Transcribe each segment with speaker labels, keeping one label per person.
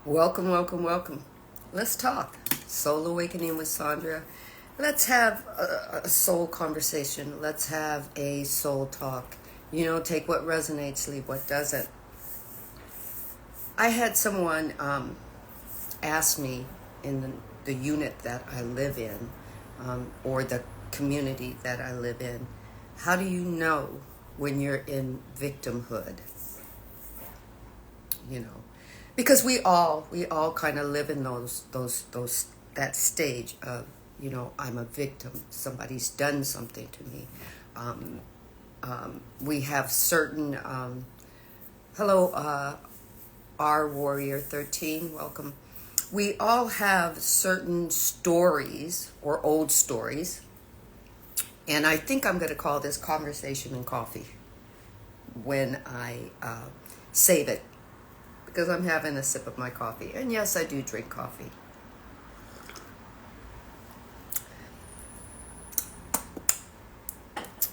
Speaker 1: Welcome, welcome, welcome. Let's talk. Soul Awakening with Sandra. Let's have a soul conversation. Let's have a soul talk. Take what resonates, leave what doesn't. I had someone ask me in the unit that I live in, or the community that I live in, how do you know when you're in victimhood? Because we all kind of live in that stage of, I'm a victim. Somebody's done something to me. We have certain hello, our Warrior 13, welcome. We all have certain stories or old stories, and I think I'm going to call this Conversation and Coffee when I save it, because I'm having a sip of my coffee. And yes, I do drink coffee.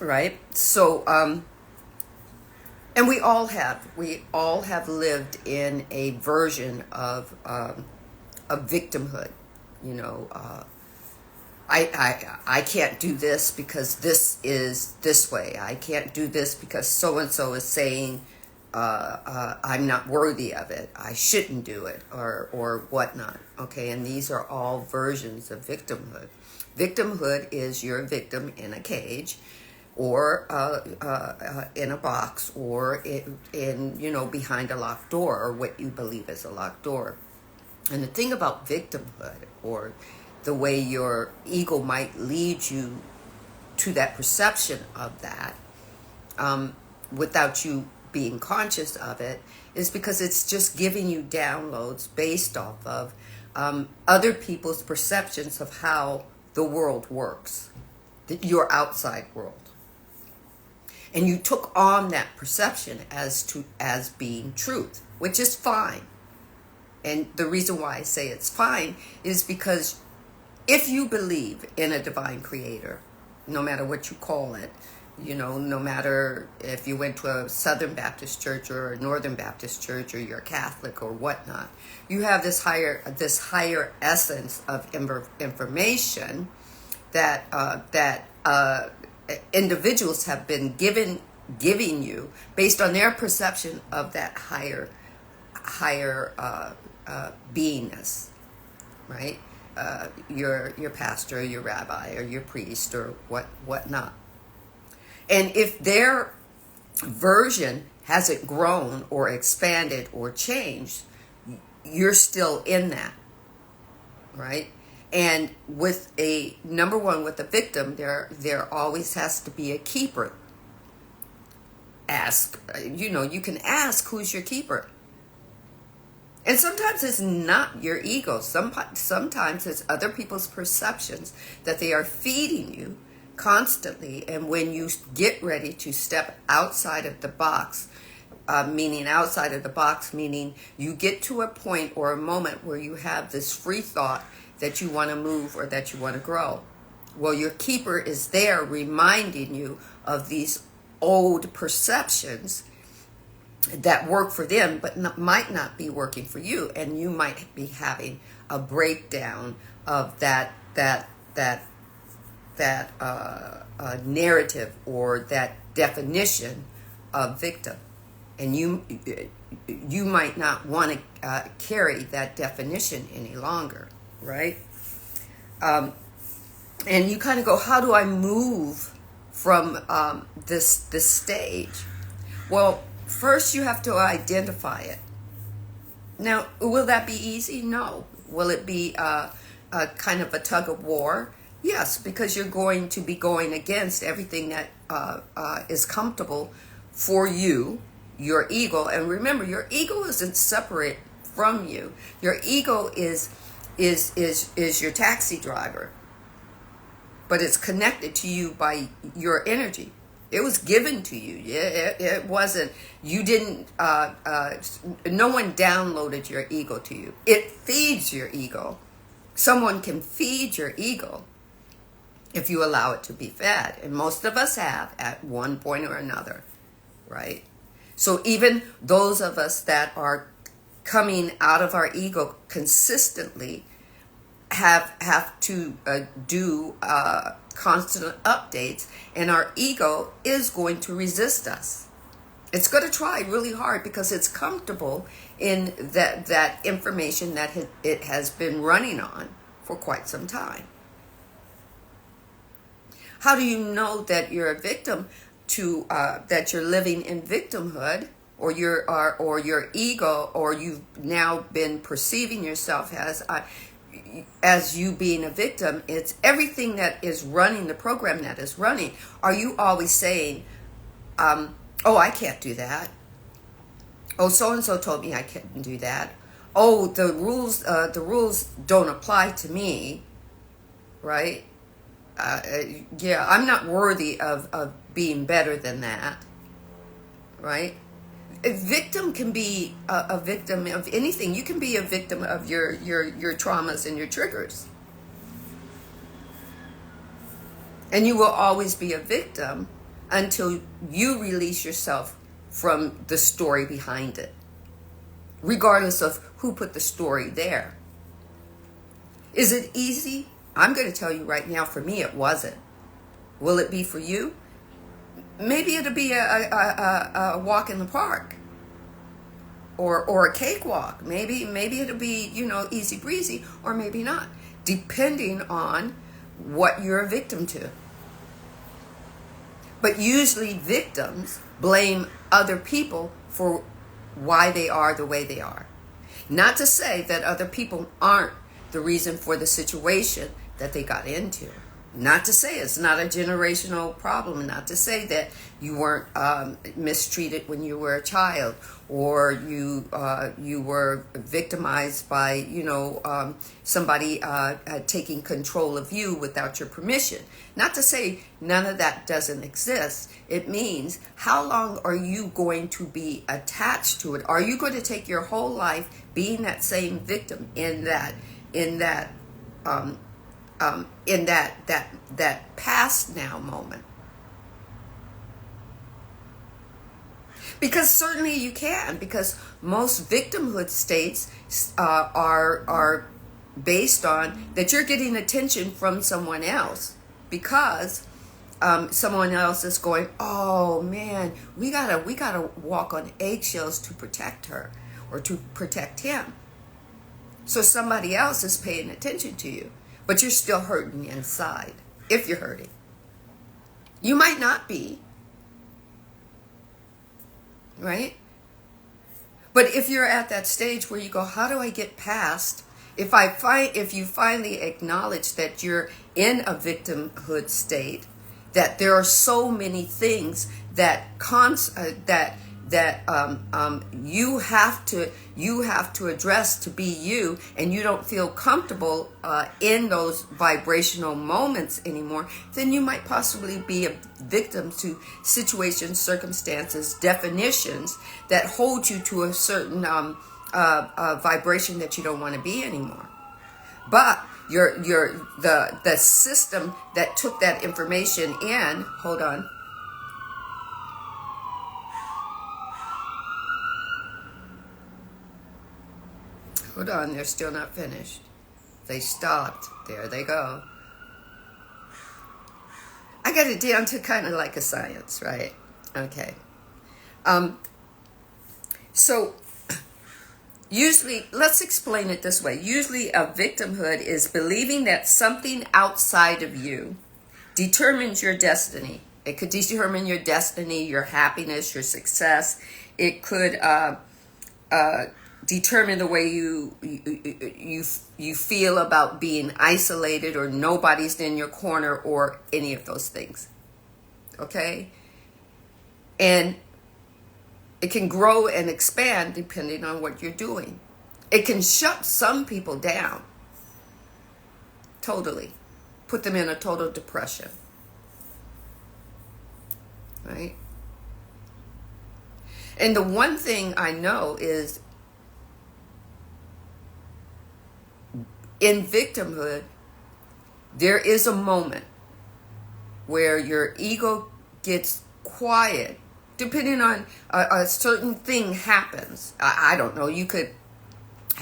Speaker 1: Right? So, and we all have lived in a version of victimhood. I can't do this because this is this way. I can't do this because so-and-so is saying I'm not worthy of it. I shouldn't do it, or whatnot. Okay, and these are all versions of victimhood. Victimhood is you're a victim in a cage, or in a box, or in behind a locked door, or what you believe is a locked door. And the thing about victimhood, or the way your ego might lead you to that perception of that, without you being conscious of it, is because it's just giving you downloads based off of other people's perceptions of how the world works, your outside world. And you took on that perception as being truth, which is fine. And the reason why I say it's fine is because if you believe in a divine creator, no matter what you call it, no matter if you went to a Southern Baptist church or a Northern Baptist church, or you're Catholic or whatnot, you have this higher essence of information that individuals have been giving you based on their perception of that higher beingness, right? Your pastor, your rabbi, or your priest, or whatnot. And if their version hasn't grown or expanded or changed, you're still in that, right? And with number one, with the victim, there always has to be a keeper. You can ask, who's your keeper? And sometimes it's not your ego. Sometimes it's other people's perceptions that they are feeding you constantly. And when you get ready to step outside of the box, meaning you get to a point or a moment where you have this free thought that you want to move or that you want to grow. Well, your keeper is there reminding you of these old perceptions that work for them, but might not be working for you, and you might be having a breakdown of that narrative or that definition of victim, and you might not want to carry that definition any longer, right? And you kind of go, how do I move from this stage? Well, first, you have to identify it. Now, will that be easy? No. Will it be a kind of a tug of war? Yes, because you're going to be going against everything that is comfortable for you, your ego. And remember, your ego isn't separate from you. Your ego is your taxi driver, but it's connected to you by your energy. It was given to you. It wasn't, you didn't, no one downloaded your ego to you. It feeds your ego. Someone can feed your ego if you allow it to be fed. And most of us have at one point or another, right? So even those of us that are coming out of our ego consistently have to do constant updates, and our ego is going to resist us. It's going to try really hard because it's comfortable in that information that it has been running on for quite some time. How do you know that you're a victim to that you're living in victimhood, or your ego, or you've now been perceiving yourself as you being a victim? It's everything that is running, the program that is running. Are you always saying, oh, I can't do that. Oh, so-and-so told me I couldn't do that. Oh, the rules don't apply to me, right? Yeah, I'm not worthy of being better than that, right? A victim can be a victim of anything. You can be a victim of your traumas and your triggers. And you will always be a victim until you release yourself from the story behind it, regardless of who put the story there. Is it easy? I'm going to tell you right now, for me, it wasn't. Will it be for you? Maybe it'll be a walk in the park, or a cakewalk. Maybe it'll be, easy breezy, or maybe not, depending on what you're a victim to. But usually victims blame other people for why they are the way they are. Not to say that other people aren't the reason for the situation that they got into. Not to say it's not a generational problem. Not to say that you weren't mistreated when you were a child, or you were victimized by somebody taking control of you without your permission. Not to say none of that doesn't exist. It means, how long are you going to be attached to it? Are you going to take your whole life being that same victim in that past now moment? Because certainly you can, because most victimhood states are based on that you're getting attention from someone else, because someone else is going, oh man, we gotta walk on eggshells to protect her or to protect him. So somebody else is paying attention to you, but you're still hurting inside. If you're hurting, you might not be, right? But if you're at that stage where you go, how do I get past? If you finally acknowledge that you're in a victimhood state, that there are so many things that you have to address to be you, and you don't feel comfortable in those vibrational moments anymore, then you might possibly be a victim to situations, circumstances, definitions that hold you to a certain vibration that you don't want to be anymore. But the system that took that information in, hold on. Hold on, they're still not finished. They stopped. There they go. I got it down to kind of like a science, right? Okay. So usually, let's explain it this way. Usually a victimhood is believing that something outside of you determines your destiny. It could determine your destiny, your happiness, your success. It could determine the way you feel about being isolated, or nobody's in your corner, or any of those things. Okay? And it can grow and expand depending on what you're doing. It can shut some people down totally, put them in a total depression. Right? And the one thing I know is, in victimhood, there is a moment where your ego gets quiet, depending on a certain thing happens. I don't know. You could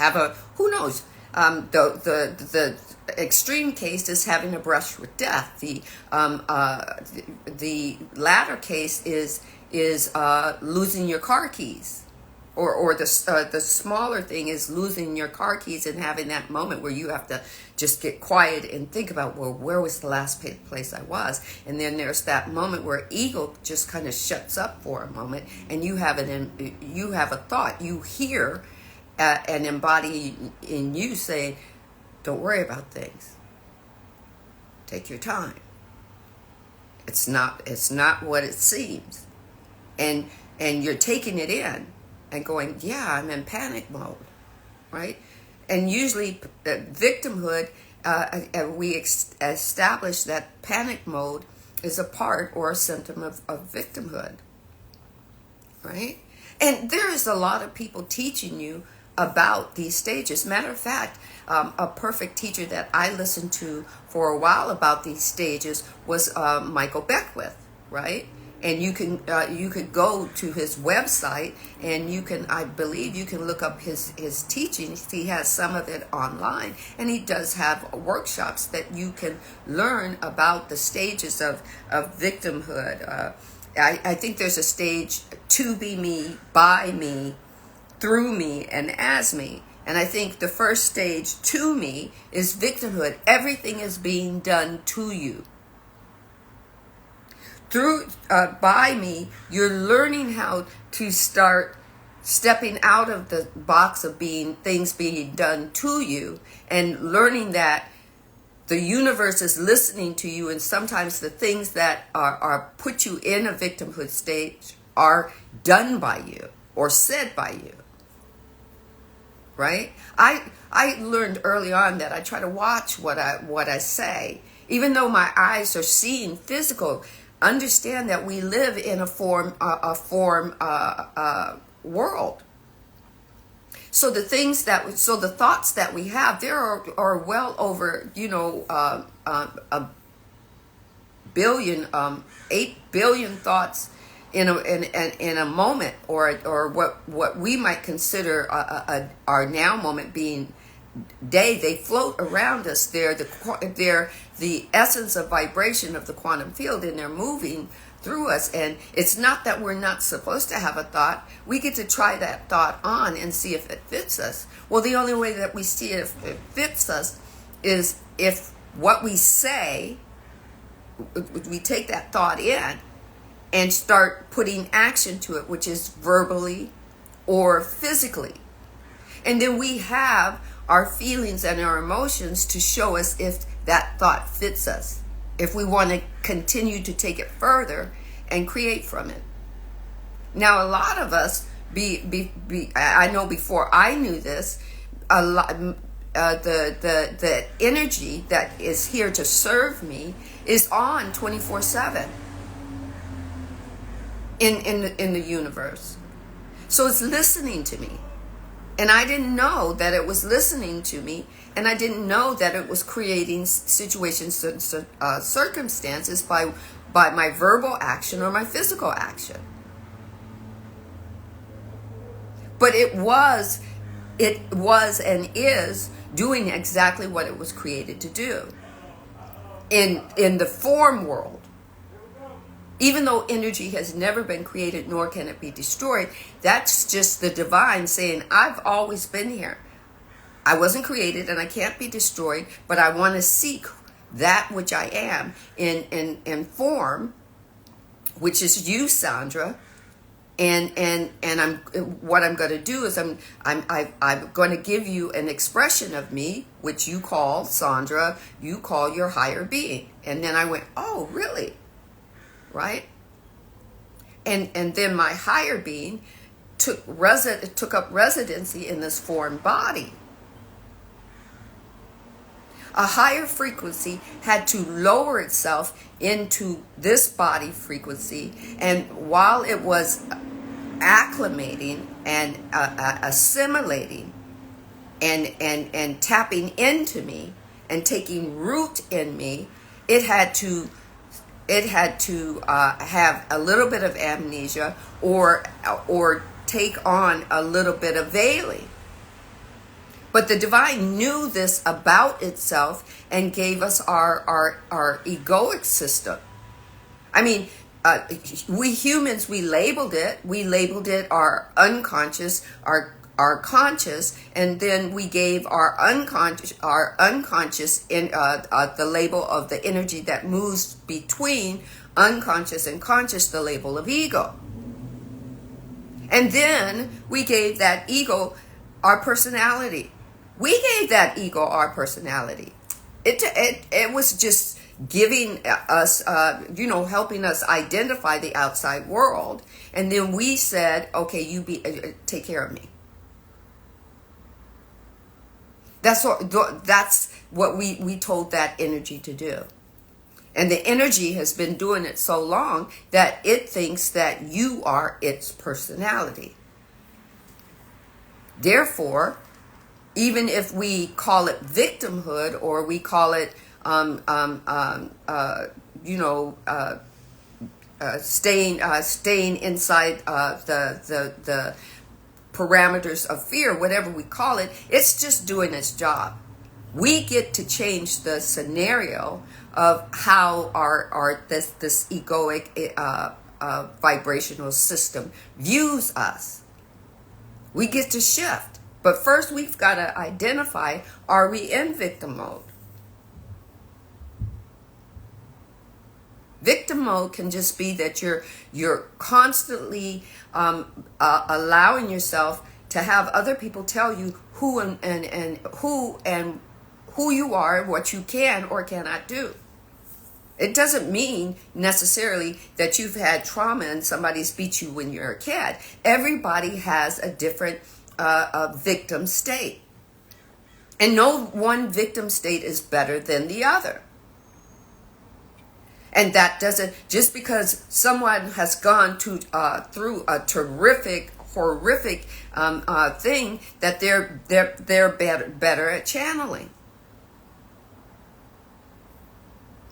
Speaker 1: have a, who knows, the extreme case is having a brush with death. The latter case is losing your car keys, or the smaller thing is losing your car keys and having that moment where you have to just get quiet and think about, well, where was the last place I was? And then there's that moment where ego just kind of shuts up for a moment, and you have a thought, you hear and embody in you saying, don't worry about things. Take your time. It's not what it seems. And you're taking it in and going, yeah, I'm in panic mode, right? And usually victimhood, we establish that panic mode is a part or a symptom of victimhood, right? And there is a lot of people teaching you about these stages. Matter of fact, a perfect teacher that I listened to for a while about these stages was Michael Beckwith, right? And you could go to his website, and I believe you can look up his teachings. He has some of it online, and he does have workshops that you can learn about the stages of victimhood. I think there's a stage to be me, by me, through me, and as me. And I think the first stage, to me, is victimhood. Everything is being done to you. Through by me, you're learning how to start stepping out of the box of things being done to you, and learning that the universe is listening to you, and sometimes the things that are put you in a victimhood stage are done by you or said by you. Right? I learned early on that I try to watch what I say, even though my eyes are seeing physical. Understand that we live in a form world. So the thoughts that we have, there are well over a billion, 8 billion thoughts in a moment, or what we might consider our now moment being day. They float around us. They're the essence of vibration of the quantum field, and they're moving through us. And it's not that we're not supposed to have a thought. We get to try that thought on and see if it fits us. Well, the only way that we see if it fits us is if what we say, we take that thought in and start putting action to it, which is verbally or physically. And then we have our feelings and our emotions to show us if that thought fits us, if we want to continue to take it further and create from it. Now, a lot of us, I know before I knew this, a lot, the energy that is here to serve me is on 24/7 in the universe. So it's listening to me. And I didn't know that it was listening to me, and I didn't know that it was creating situations and circumstances by my verbal action or my physical action. But it was and is doing exactly what it was created to do in the form world. Even though energy has never been created, nor can it be destroyed, that's just the divine saying, I've always been here. I wasn't created and I can't be destroyed, but I want to seek that which I am in form, which is you, Sandra. And what I'm going to do is I'm going to give you an expression of me, which you call Sandra, you call your higher being. And then I went, oh, really? Right? And then my higher being took up residency in this form body. A higher frequency had to lower itself into this body frequency, and while it was acclimating and assimilating and tapping into me and taking root in me, it had to have a little bit of amnesia or take on a little bit of veiling. But the divine knew this about itself and gave us our egoic system. I mean, we humans, we labeled it. We labeled it our unconscious, our conscious, and then we gave our unconscious in the label of the energy that moves between unconscious and conscious, the label of ego. And then we gave that ego our personality. We gave that ego our personality. It was just giving us, helping us identify the outside world. And then we said, okay, you take care of me. That's what we told that energy to do. And the energy has been doing it so long that it thinks that you are its personality. Therefore, even if we call it victimhood, or we call it, staying inside the parameters of fear, whatever we call it, it's just doing its job. We get to change the scenario of how this egoic vibrational system views us. We get to shift. But first we've got to identify, are we in victim mode? Victim mode can just be that you're constantly allowing yourself to have other people tell you who and who you are, what you can or cannot do. It doesn't mean necessarily that you've had trauma and somebody's beat you when you're a kid. Everybody has a different victim state. And no one victim state is better than the other. And that doesn't, just because someone has gone through a terrific, horrific thing, that they're better at channeling.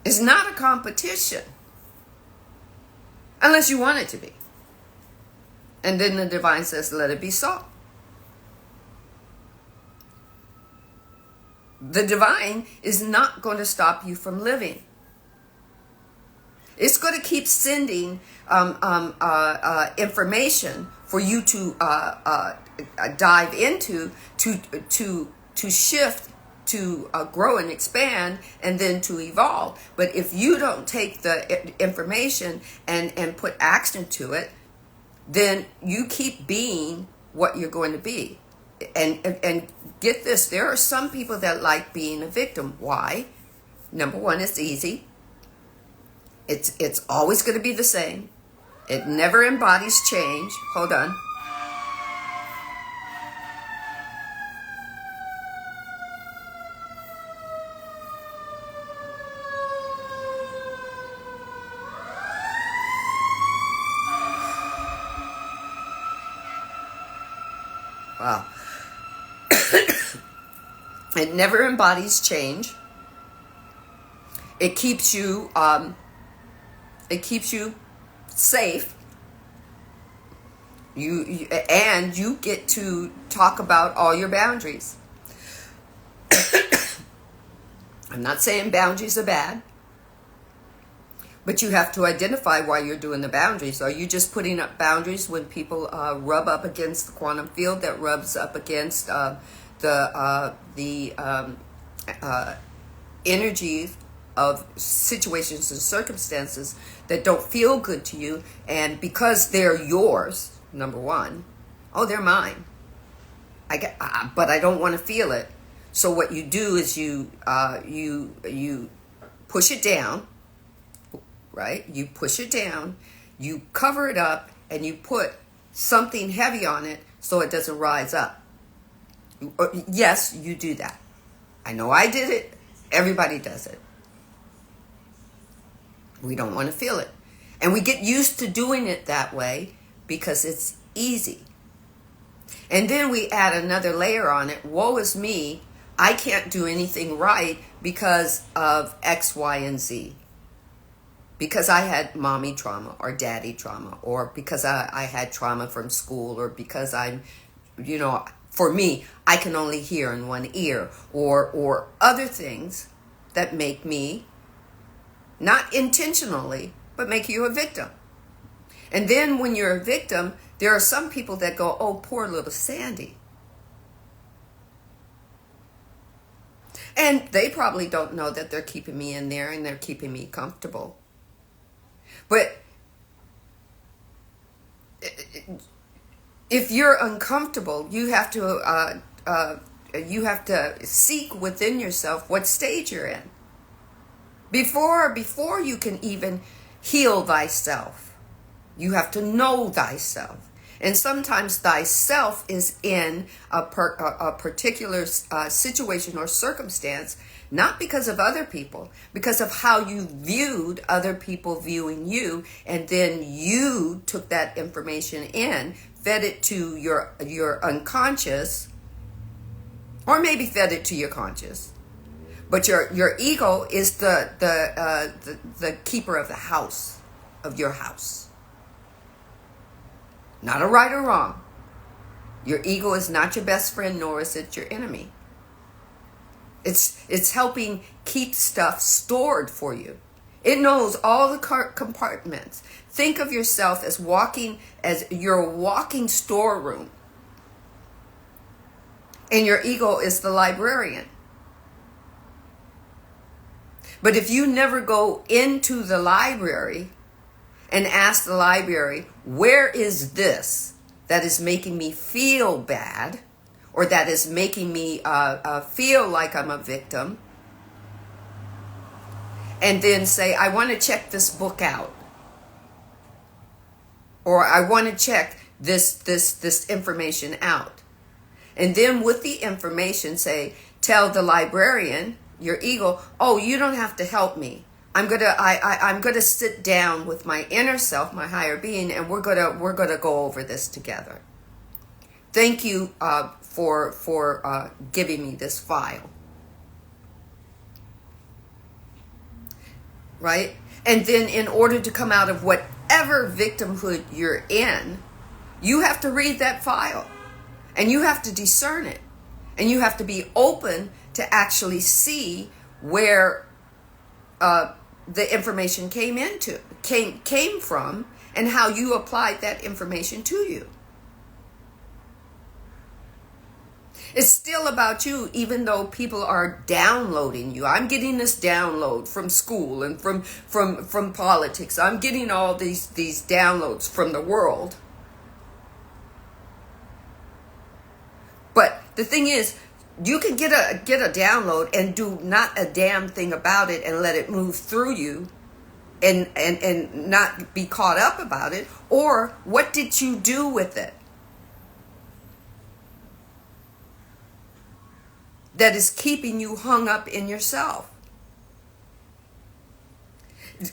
Speaker 1: It's not a competition. Unless you want it to be. And then the divine says, let it be so. The divine is not going to stop you from living. It's going to keep sending information for you to dive into, to shift, to grow and expand, and then to evolve. But if you don't take the information and put action to it, then you keep being what you're going to be. And get this, there are some people that like being a victim. Why? Number one, it's easy. It's always going to be the same. It never embodies change. Hold on. Wow. It never embodies change. It keeps you safe. And you get to talk about all your boundaries. I'm not saying boundaries are bad, but you have to identify why you're doing the boundaries. Are you just putting up boundaries when people rub up against the quantum field that rubs up against the energy of situations and circumstances that don't feel good to you, and because they're yours, number one, oh, they're mine. But I don't want to feel it. So what you do is you push it down, right? You push it down, you cover it up, and you put something heavy on it so it doesn't rise up. Yes, you do that. I know I did it. Everybody does it. We don't want to feel it. And we get used to doing it that way because it's easy. And then we add another layer on it. Woe is me. I can't do anything right because of X, Y, and Z. Because I had mommy trauma or daddy trauma, or because I had trauma from school, or because I'm, For me, I can only hear in one ear, or other things that make me, not intentionally, but make you a victim. And then when you're a victim, there are some people that go, oh, poor little Sandee. And they probably don't know that they're keeping me in there and they're keeping me comfortable. But if you're uncomfortable, you have to seek within yourself what stage you're in. Before you can even heal thyself, you have to know thyself. And sometimes thyself is in a particular situation or circumstance, not because of other people, because of how you viewed other people viewing you, and then you took that information in, fed it to your unconscious, or maybe fed it to your conscious. But your ego is the keeper of the house, of your house. Not a right or wrong. Your ego is not your best friend, nor is it your enemy. It's helping keep stuff stored for you. It knows all the compartments. Think of yourself as your walking storeroom. And your ego is the librarian. But if you never go into the library and ask the library, where is this that is making me feel bad, or that is making me feel like I'm a victim, and then say, I want to check this book out, or I want to check this information out. And then with the information, tell the librarian, your ego, oh, you don't have to help me. I'm gonna sit down with my inner self, my higher being, and we're gonna go over this together. Thank you for giving me this file. Right? And then in order to come out of whatever victimhood you're in, you have to read that file, and you have to discern it, and you have to be open to actually see where the information came from, and how you applied that information to you. It's still about you, even though people are downloading you. I'm getting this download from school and from politics. I'm getting all these downloads from the world. But the thing is, you can get a download and do not a damn thing about it and let it move through you and not be caught up about it. Or what did you do with it that is keeping you hung up in yourself?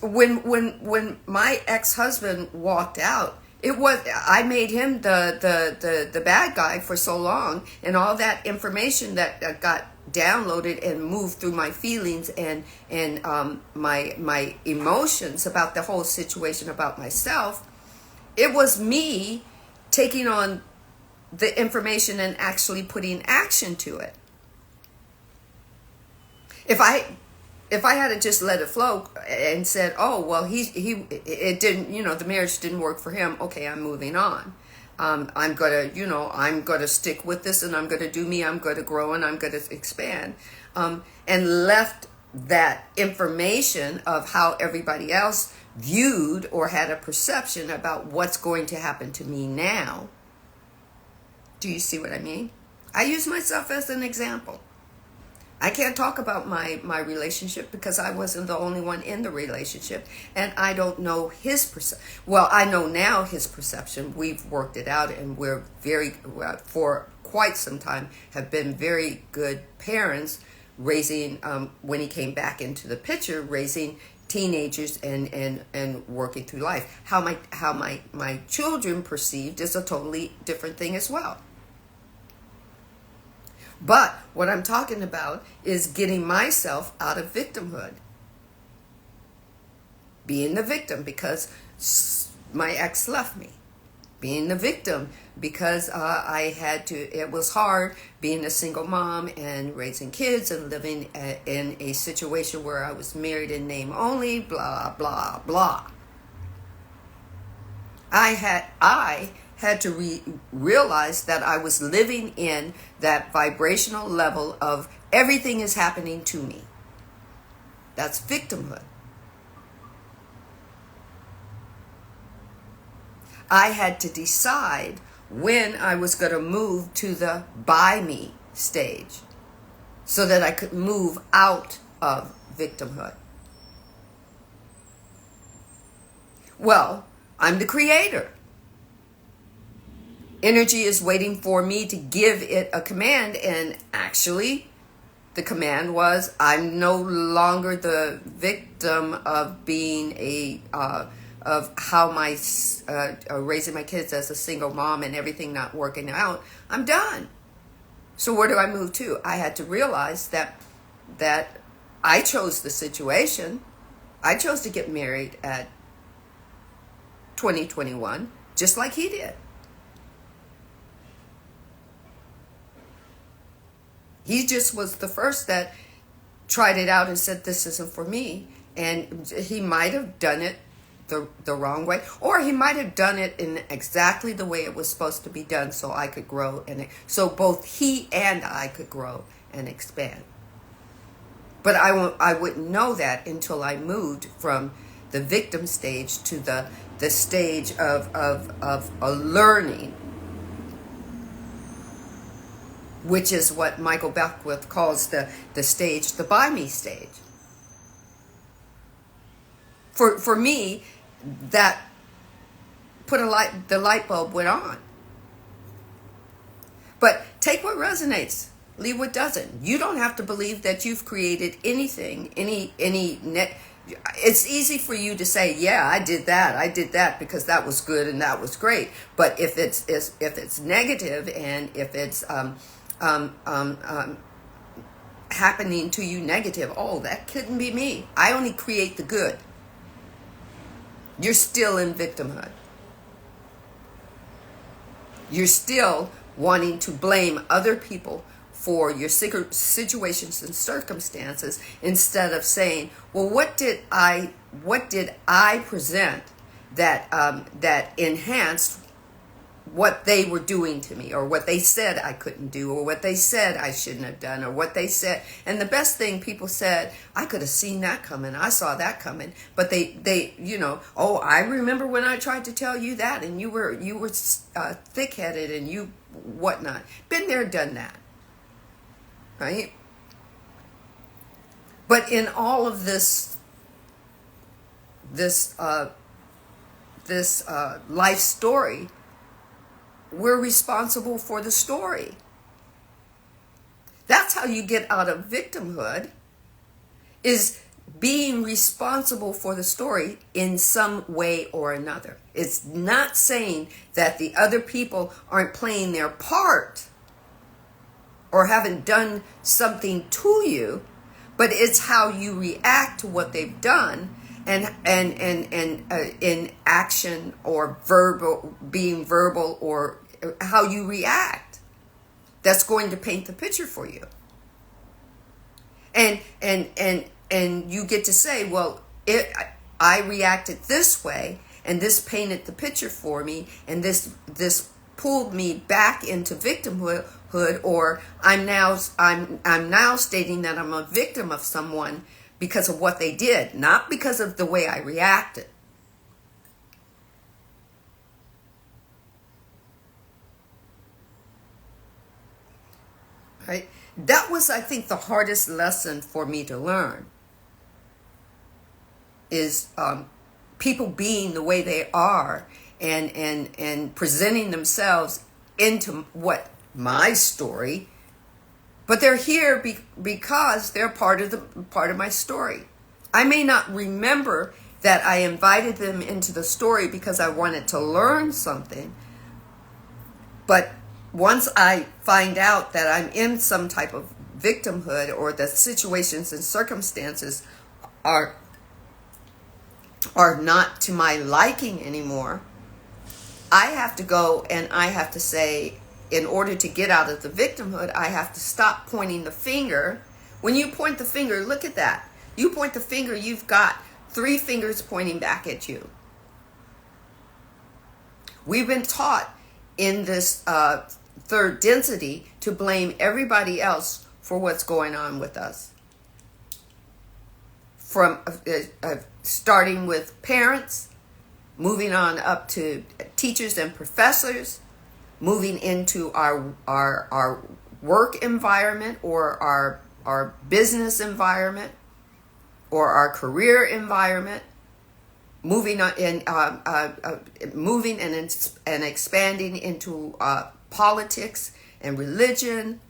Speaker 1: When my ex-husband walked out, I made him the bad guy for so long, and all that information that got downloaded and moved through my feelings and my emotions about the whole situation, about myself. It was me taking on the information and actually putting action to it. If I had to just let it flow and said, oh, well, it didn't, the marriage didn't work for him. Okay, I'm moving on. I'm gonna stick with this, and I'm gonna do me. I'm gonna grow, and I'm gonna expand. And left that information of how everybody else viewed or had a perception about what's going to happen to me now. Do you see what I mean? I use myself as an example. I can't talk about my relationship because I wasn't the only one in the relationship, and I don't know his perception. Well, I know now his perception. We've worked it out, and we're for quite some time, have been very good parents, raising, when he came back into the picture, raising teenagers and working through life. How my children perceived is a totally different thing as well. But what I'm talking about is getting myself out of victimhood. Being the victim because my ex left me. Being the victim because it was hard being a single mom and raising kids and living in a situation where I was married in name only, blah, blah, blah. I had to realize that I was living in that vibrational level of everything is happening to me. That's victimhood. I had to decide when I was going to move to the by me stage so that I could move out of victimhood. Well, I'm the creator. Energy is waiting for me to give it a command, and actually the command was, I'm no longer the victim of being of how my raising my kids as a single mom and everything not working out. I'm done. So where do I move to? I had to realize that I chose the situation. I chose to get married at 2021, just like he did. He just was the first that tried it out and said, this isn't for me. And he might have done it the wrong way, or he might have done it in exactly the way it was supposed to be done, so I could grow, and so both he and I could grow and expand. But I wouldn't know that until I moved from the victim stage to the stage of a learning, which is what Michael Beckwith calls the stage, the by me stage. For me, that the light bulb went on. But take what resonates, leave what doesn't. You don't have to believe that you've created anything, it's easy for you to say, yeah, I did that because that was good and that was great. But if it's negative and if it's happening to you negative, oh, that couldn't be me. I only create the good. You're still in victimhood. You're still wanting to blame other people for your situations and circumstances instead of saying, well, what did I present that enhanced what they were doing to me, or what they said I couldn't do, or what they said I shouldn't have done, or what they said. And the best thing people said, I could have seen that coming. I saw that coming. But they oh, I remember when I tried to tell you that, and you were thick-headed and you whatnot. Been there, done that. Right? But in all of this life story, we're responsible for the story. That's how you get out of victimhood, is being responsible for the story in some way or another. It's not saying that the other people aren't playing their part or haven't done something to you, but it's how you react to what they've done, and in action or being verbal, or how you react, that's going to paint the picture for you. And you get to say, well, I reacted this way, and this painted the picture for me, and this pulled me back into victimhood, or I'm now stating that I'm a victim of someone because of what they did, not because of the way I reacted. Right? That was, I think, the hardest lesson for me to learn, is people being the way they are and presenting themselves into what my story, but they're here because they're part of my story. I may not remember that I invited them into the story because I wanted to learn something, but once I find out that I'm in some type of victimhood, or the situations and circumstances are not to my liking anymore, I have to go and I have to say, in order to get out of the victimhood, I have to stop pointing the finger. When you point the finger, look at that. You point the finger, you've got 3 fingers pointing back at you. We've been taught in this third density to blame everybody else for what's going on with us. From starting with parents, moving on up to teachers and professors, moving into our work environment or our business environment or our career environment, moving on in moving and expanding into politics and religion,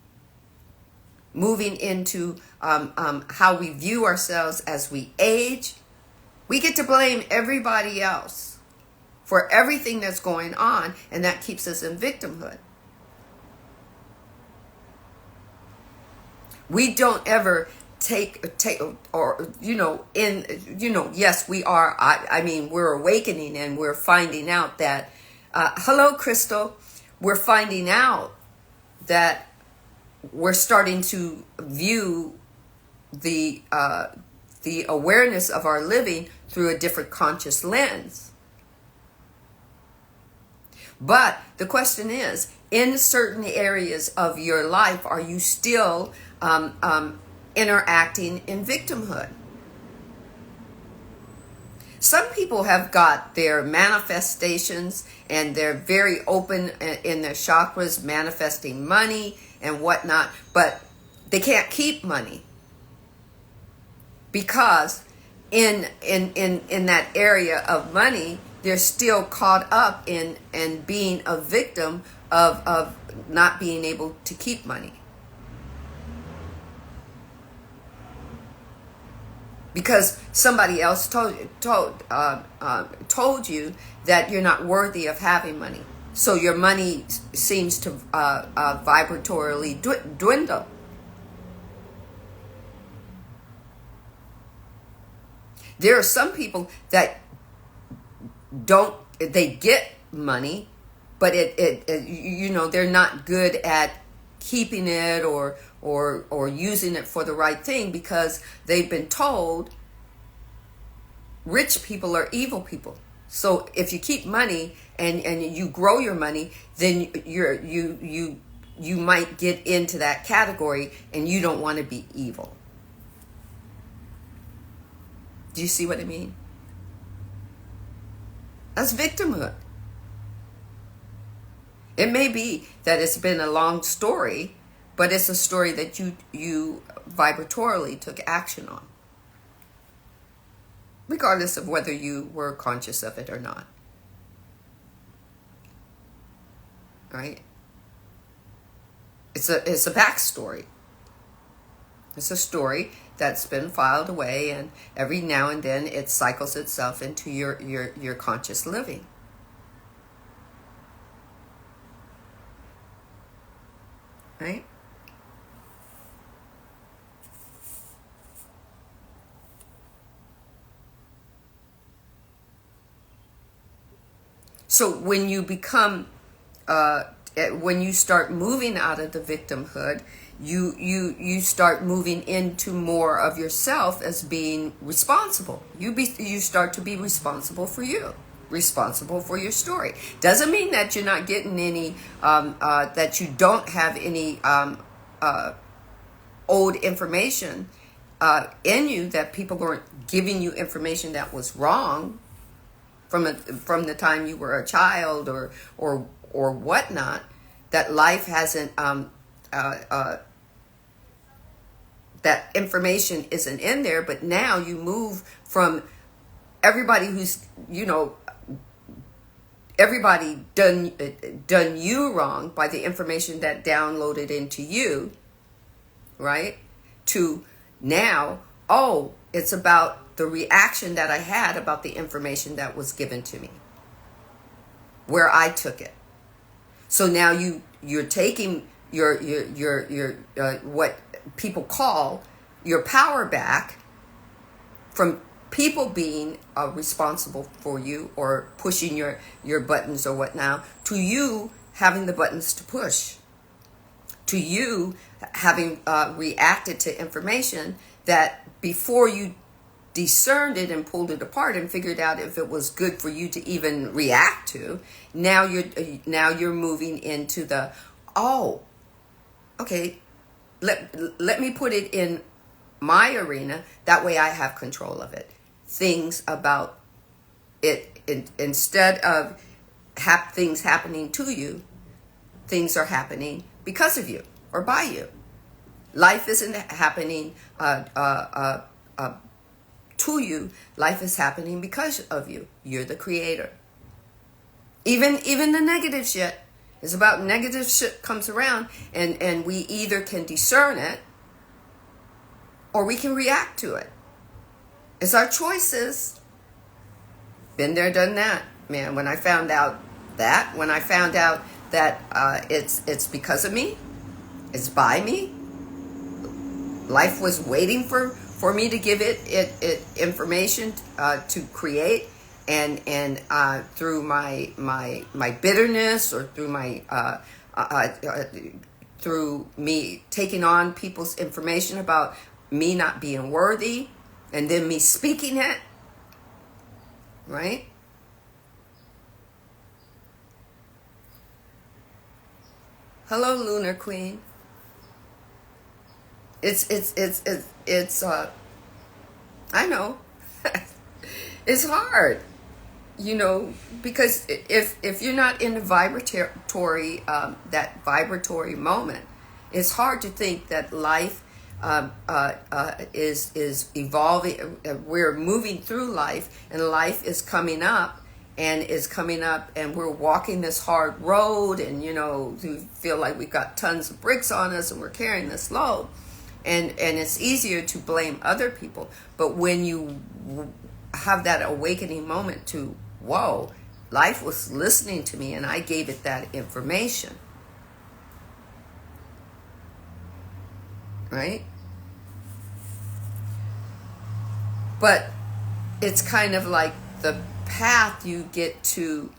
Speaker 1: moving into how we view ourselves as we age. We get to blame everybody else for everything that's going on, and that keeps us in victimhood. We don't ever take or yes, we are. I mean, we're awakening and we're finding out that hello, Crystal, we're finding out that we're starting to view the awareness of our living through a different conscious lens. But the question is, in certain areas of your life, are you still interacting in victimhood? Some people have got their manifestations and they're very open in their chakras, manifesting money and whatnot, but they can't keep money because in that area of money, they're still caught up in being a victim of not being able to keep money. Because somebody else told you that you're not worthy of having money. So your money seems to vibratorily dwindle. There are some people that they get money, but they're not good at keeping it or using it for the right thing because they've been told rich people are evil people. So if you keep money and you grow your money, then you might get into that category and you don't want to be evil. Do you see what I mean? That's victimhood. It may be that it's been a long story, but it's a story that you vibratorily took action on, regardless of whether you were conscious of it or not. Right? It's a backstory. It's a story that's been filed away, and every now and then it cycles itself into your conscious living. Right? So when you become, when you start moving out of the victimhood, you start moving into more of yourself as being responsible. You start to be responsible for you, responsible for your story. Doesn't mean that you're not getting any, that you don't have any old information in you, that people weren't giving you information that was wrong from the time you were a child or whatnot, that life hasn't that information isn't in there. But now you move from everybody who's everybody done you wrong by the information that downloaded into you, right? To now, it's about the reaction that I had about the information that was given to me, where I took it. So now you're taking your what people call your power back from people being responsible for you or pushing your buttons or whatnot, to you having the buttons to push, to you having reacted to information that before you discerned it and pulled it apart and figured out if it was good for you to even react to. Now you're moving into the, oh, okay, let me put it in my arena. That way I have control of it. Things about it, instead of things happening to you, things are happening because of you or by you. Life isn't happening to you. Life is happening because of you. You're the creator. Even the negative shit is about negative shit comes around, and we either can discern it or we can react to it. It's our choices. Been there, done that, man. When I found out that it's because of me, it's by me. Life was waiting for me to give it information to create, and through my bitterness, or through through me taking on people's information about me not being worthy, and then me speaking it, right? Hello, Lunar Queen. It's I know. It's hard, because if you're not in the vibratory that vibratory moment, it's hard to think that life is evolving. We're moving through life, and life is coming up, and we're walking this hard road, and we feel like we've got tons of bricks on us, and we're carrying this load. And it's easier to blame other people. But when you have that awakening moment to, whoa, life was listening to me and I gave it that information. Right? But it's kind of like the path you get to,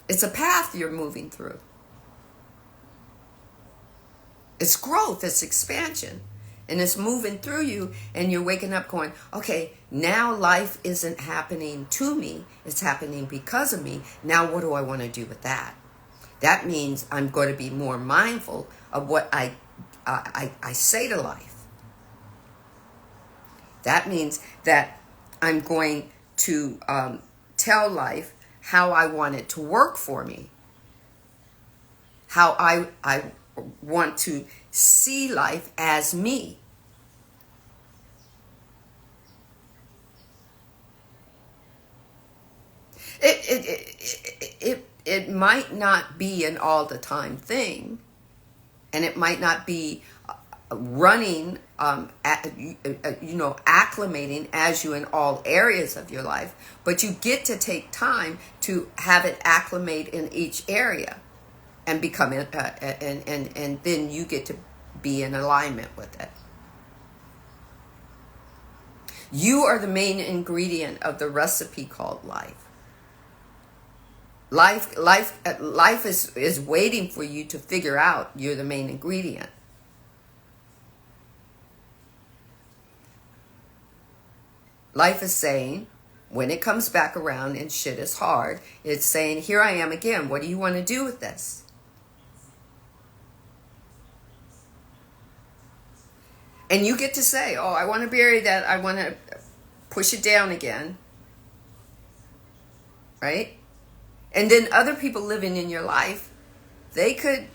Speaker 1: it's a path you're moving through. It's growth, it's expansion, and it's moving through you, and you're waking up going, okay, now life isn't happening to me, it's happening because of me. Now what do I want to do with that? That means I'm going to be more mindful of what I say to life. That means that I'm going to tell life how I want it to work for me, how I want to see life as me. It might not be an all the time thing, and it might not be running, acclimating as you in all areas of your life, but you get to take time to have it acclimate in each area. And become and then you get to be in alignment with it. You are the main ingredient of the recipe called life. Life is waiting for you to figure out you're the main ingredient. Life is saying, when it comes back around and shit is hard, it's saying, here I am again. What do you want to do with this? And you get to say, oh, I want to bury that. I want to push it down again. Right? And then other people living in your life, they could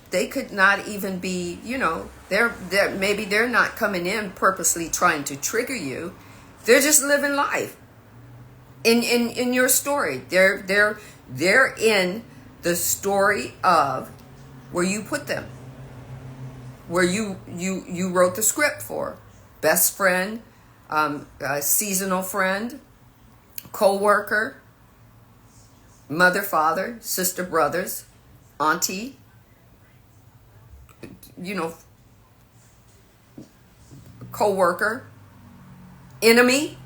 Speaker 1: not even be, maybe they're not coming in purposely trying to trigger you. They're just living life in your story. They're in the story of where you put them. Where you wrote the script for. Best friend, seasonal friend, co-worker, mother, father, sister, brothers, auntie, co-worker, enemy,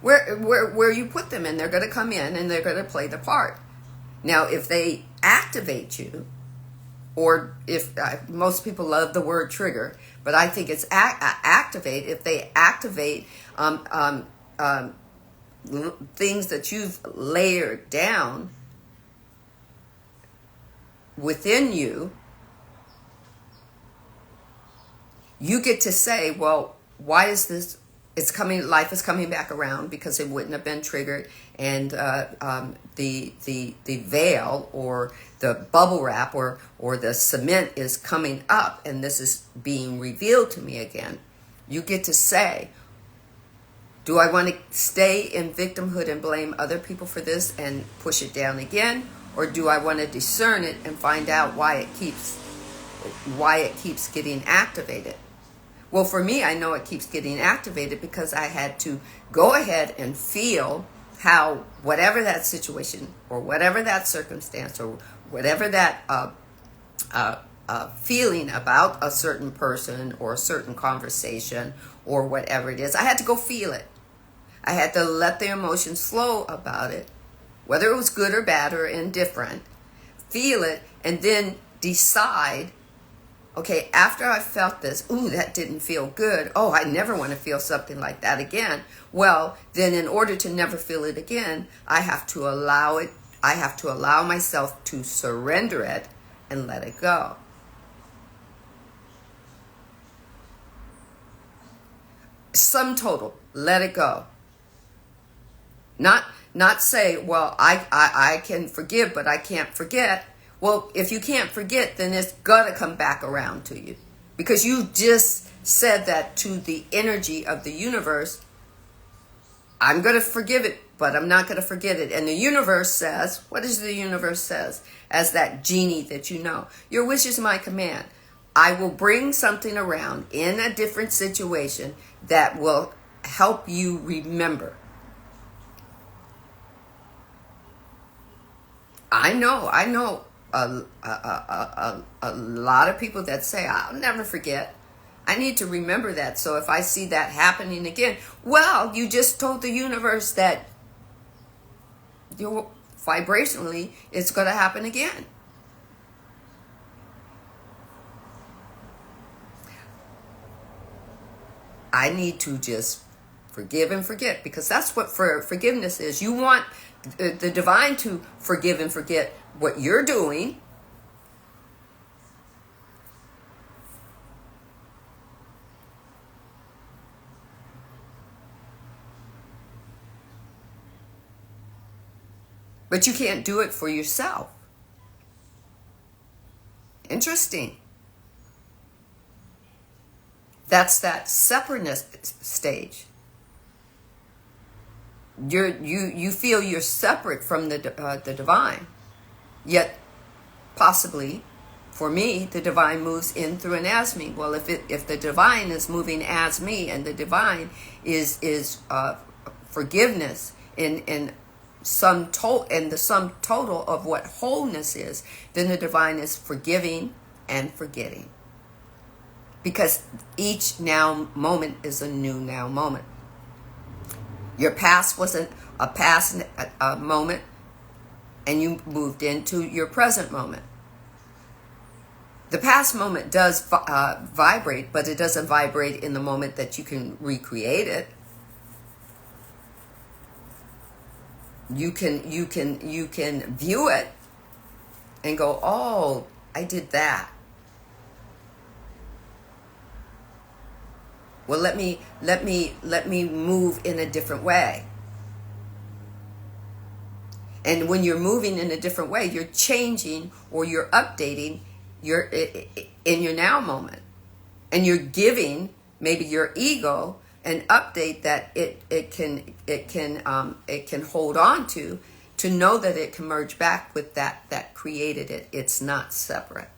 Speaker 1: where you put them in. They're going to come in and they're going to play the part. Now, if they activate you, or if most people love the word trigger, but I think it's activate. If they activate things that you've layered down within you, you get to say, well, why is this? Life is coming back around because it wouldn't have been triggered, and the veil or the bubble wrap or the cement is coming up, and this is being revealed to me again. You get to say, do I want to stay in victimhood and blame other people for this and push it down again, or do I want to discern it and find out why it keeps getting activated? Well, for me, I know it keeps getting activated because I had to go ahead and feel how whatever that situation or whatever that circumstance or whatever that feeling about a certain person or a certain conversation or whatever it is, I had to go feel it. I had to let the emotions flow about it, whether it was good or bad or indifferent, feel it, and then decide, okay, after I felt this, ooh, that didn't feel good. Oh, I never want to feel something like that again. Well, then in order to never feel it again, I have to allow it. I have to allow myself to surrender it and let it go. Sum total, let it go. Not say, well, I can forgive, but I can't forget. Well, if you can't forget, then it's got to come back around to you. Because you just said that to the energy of the universe, I'm going to forgive it, but I'm not going to forget it. And the universe says, what does the universe says? As that genie that you know, your wish is my command. I will bring something around in a different situation that will help you remember. I know a lot of people that say, I'll never forget. I need to remember that. So if I see that happening again, well, you just told the universe that vibrationally it's going to happen again. I need to just forgive and forget, because that's what forgiveness is. You want the divine to forgive and forget what you're doing, but you can't do it for yourself. Interesting. That's that separateness stage. You feel you're separate from the divine, yet possibly, for me, the divine moves in through and as me. Well, if the divine is moving as me, and the divine is forgiveness in the sum total of what wholeness is, then the divine is forgiving and forgetting. Because each now moment is a new now moment. Your past wasn't a past moment, and you moved into your present moment. The past moment does vibrate, but it doesn't vibrate in the moment that you can recreate it. You can view it and go, oh, I did that. Well, let me move in a different way. And when you're moving in a different way, you're changing or you're updating in your now moment, and you're giving maybe your ego an update that it can hold on to know that it can merge back with that created it. It's not separate,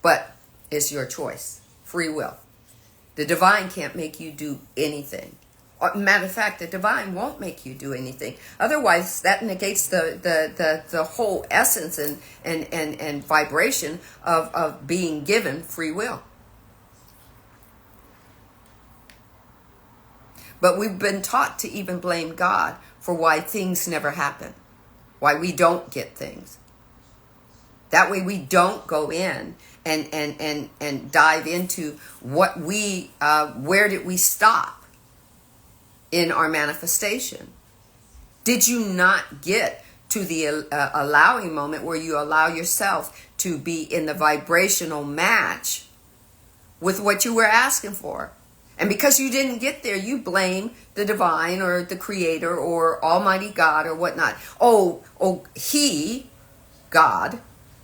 Speaker 1: but it's your choice. Free will. The divine can't make you do anything. Matter of fact, the divine won't make you do anything. Otherwise, that negates the whole essence and vibration of being given free will. But we've been taught to even blame God for why things never happen, why we don't get things. That way we don't go in and dive into what where did we stop in our manifestation? Did you not get to the allowing moment where you allow yourself to be in the vibrational match with what you were asking for? And because you didn't get there, you blame the divine or the creator or Almighty God or whatnot. Oh, he, God,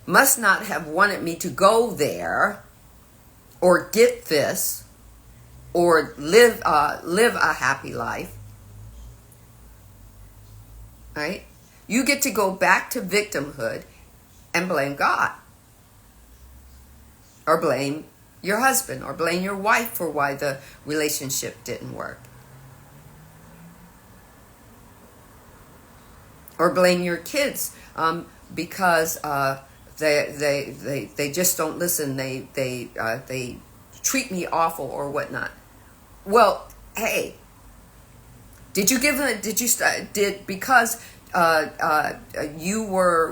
Speaker 1: must not have wanted me to go there or get this or live a happy life. Right? You get to go back to victimhood and blame God. Or blame your husband or blame your wife for why the relationship didn't work. Or blame your kids because they just don't listen. They treat me awful or whatnot. Well, hey, because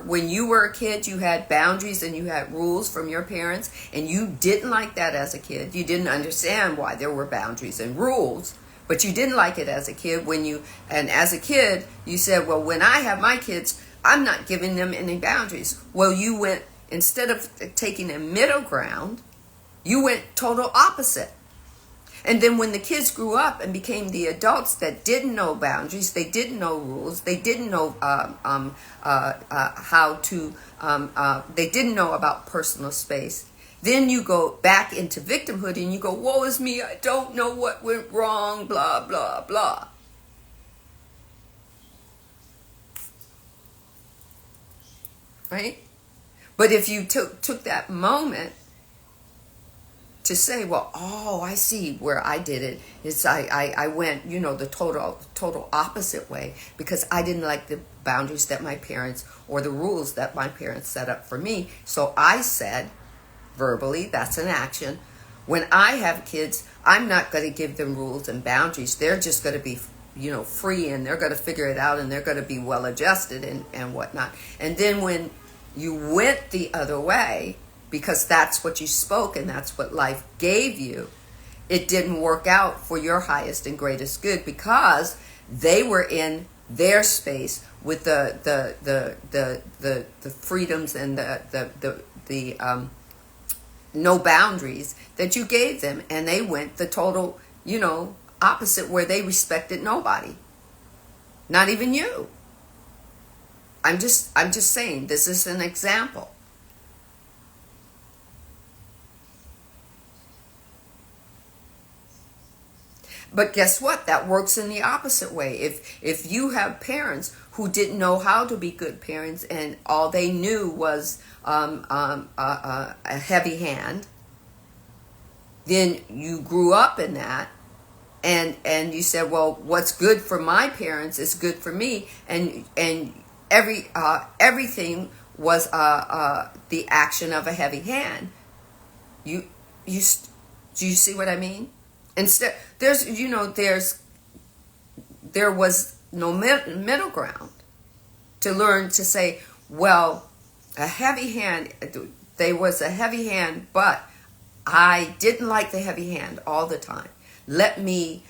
Speaker 1: when you were a kid, you had boundaries and you had rules from your parents, and you didn't like that as a kid. You didn't understand why there were boundaries and rules, but you didn't like it as a kid. And as a kid, you said, well, when I have my kids, I'm not giving them any boundaries. Well, you went, instead of taking a middle ground, you went total opposite. And then when the kids grew up and became the adults that didn't know boundaries, they didn't know rules, they didn't know they didn't know about personal space. Then you go back into victimhood and you go, woe is me, I don't know what went wrong, blah, blah, blah. Right? But if you took that moment to say, well, I see where I did it. It's I went, the total opposite way because I didn't like the boundaries that my parents or the rules that my parents set up for me. So I said, verbally, that's an action. When I have kids, I'm not going to give them rules and boundaries. They're just going to be, free, and they're going to figure it out, and they're going to be well adjusted and whatnot. And then when you went the other way, because that's what you spoke and that's what life gave you, it didn't work out for your highest and greatest good because they were in their space with the freedoms and the no boundaries that you gave them, and they went the total opposite, where they respected nobody, not even you. I'm just saying, this is an example. But guess what? That works in the opposite way. If you have parents who didn't know how to be good parents and all they knew was a heavy hand, then you grew up in that, and you said, well, what's good for my parents is good for me, and everything was the action of a heavy hand. Do you see what I mean? Instead, there was no middle ground to learn to say, well, there was a heavy hand, but I didn't like the heavy hand all the time. Let me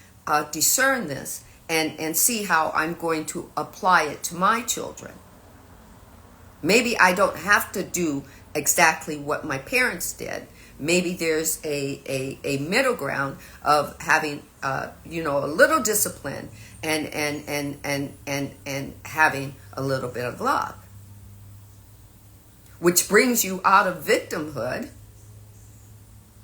Speaker 1: discern this and see how I'm going to apply it to my children. Maybe I don't have to do exactly what my parents did. Maybe there's a middle ground of having a little discipline and having a little bit of love, which brings you out of victimhood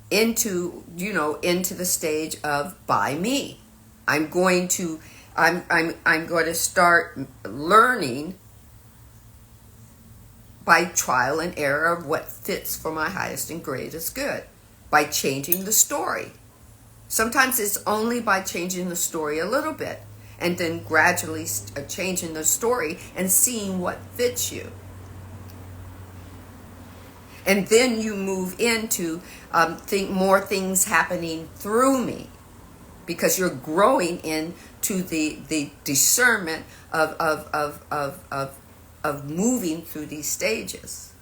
Speaker 1: into the stage of by me. I'm going to start learning by trial and error of what fits for my highest and greatest good, by changing the story. Sometimes it's only by changing the story a little bit and then gradually changing the story and seeing what fits you. And then you move into more things happening through me. because you're growing into the discernment of moving through these stages.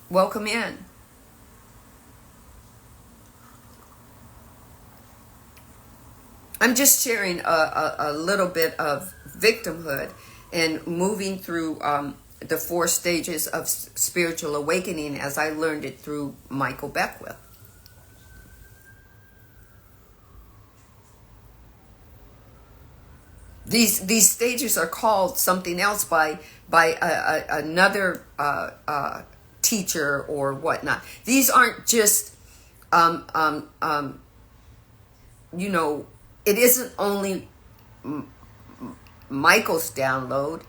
Speaker 1: Welcome in. I'm just sharing a little bit of victimhood and moving through the 4 stages of spiritual awakening as I learned it through Michael Beckwith. These stages are called something else by another teacher or whatnot. These aren't just it isn't only Michael's download.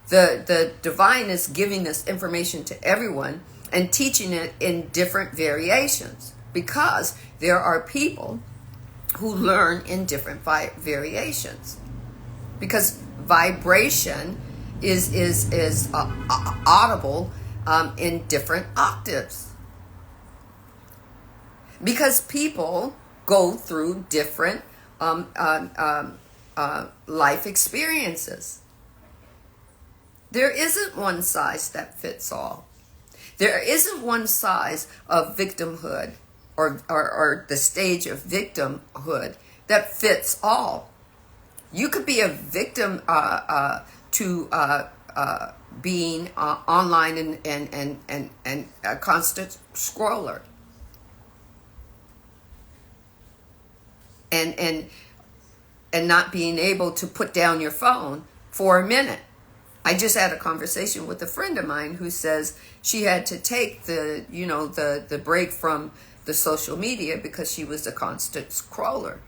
Speaker 1: The divine is giving this information to everyone and teaching it in different variations, because there are people who learn in different variations, because vibration is audible in different octaves, because people go through different life experiences. There isn't one size that fits all. There isn't one size of victimhood or the stage of victimhood that fits all. You could be a victim to being online and a constant scroller. And not being able to put down your phone for a minute. I just had a conversation with a friend of mine who says she had to take the break from the social media because she was a constant scroller.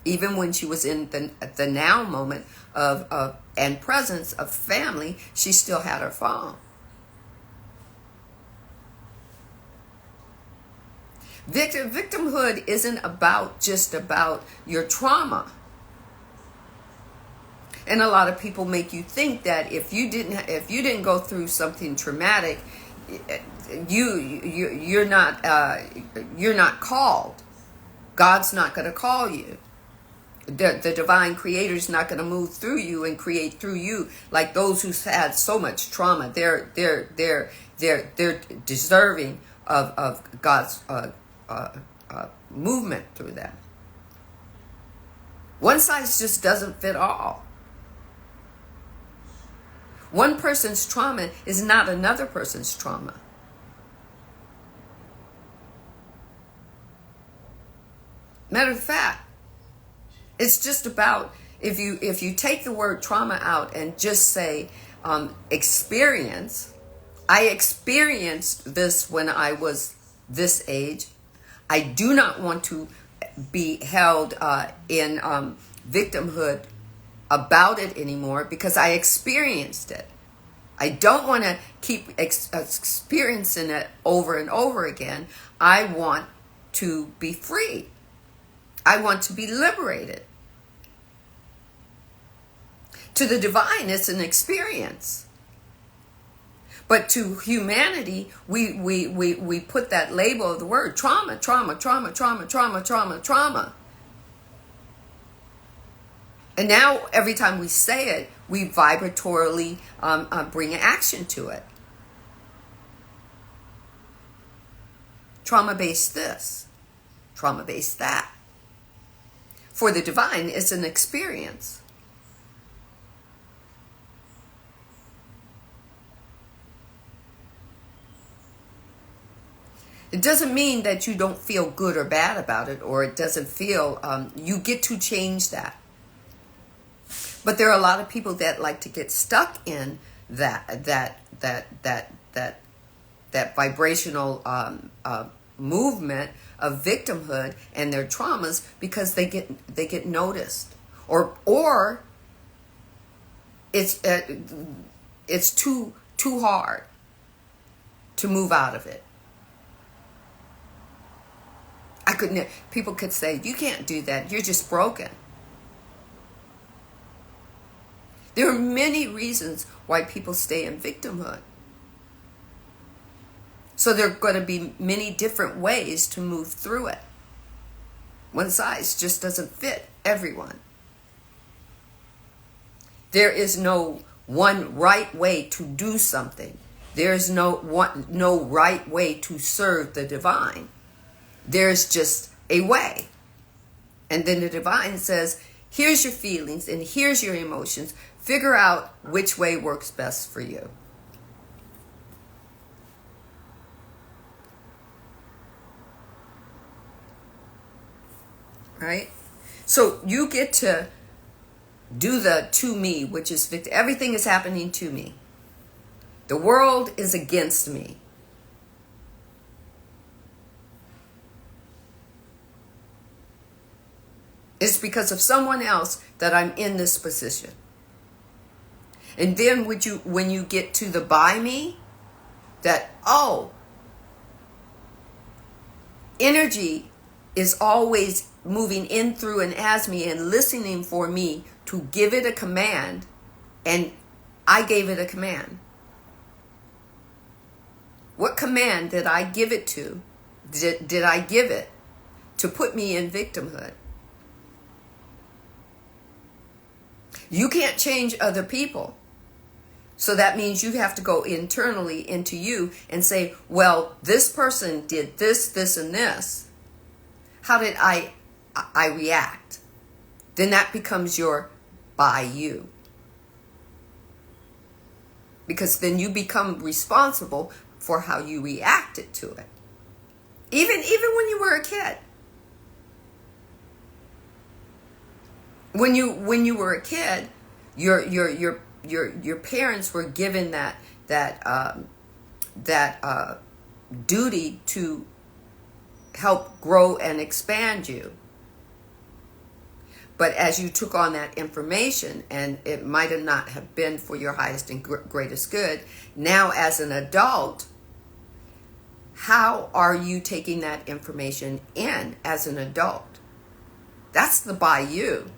Speaker 1: Even when she was in the now moment of and presence of family, she still had her phone. Victimhood isn't just about your trauma. And a lot of people make you think that if you didn't go through something traumatic, you're not called. God's not going to call you. The divine creator is not going to move through you and create through you like those who've had so much trauma. They're deserving of God's movement through them. One size just doesn't fit all. One person's trauma is not another person's trauma. Matter of fact, it's just about, if you take the word trauma out and just say experience. I experienced this when I was this age. I do not want to be held in victimhood about it anymore because I experienced it. I don't want to keep experiencing it over and over again. I want to be free. I want to be liberated. To the divine, it's an experience. But to humanity, we put that label of the word trauma. And now every time we say it, we vibratorily bring action to it. Trauma-based this, trauma-based that. For the divine, it's an experience. It doesn't mean that you don't feel good or bad about it, or it doesn't feel, you get to change that. But there are a lot of people that like to get stuck in that vibrational movement of victimhood and their traumas because they get noticed, or it's too hard to move out of it. People could say, you can't do that, you're just broken. There are many reasons why people stay in victimhood. So there are going to be many different ways to move through it. One size just doesn't fit everyone. There is no one right way to do something. There's no right way to serve the divine. There's just a way. And then the divine says, here's your feelings and here's your emotions. Figure out which way works best for you. Right? So you get to do the to me, which is everything is happening to me. The world is against me. It's because of someone else that I'm in this position. And then when you get to the by me, that, energy is always moving in, through, and as me and listening for me to give it a command, and I gave it a command. What command did I give it to? Did I give it to put me in victimhood? You can't change other people. So that means you have to go internally into you and say, well, this person did this, this, and this. How did I react? Then that becomes your by you. Because then you become responsible for how you reacted to it. Even when you were a kid. When you were a kid, your parents were given that duty to help grow and expand you. But as you took on that information, and it might have not have been for your highest and greatest good, now as an adult, how are you taking that information in as an adult? That's the by you.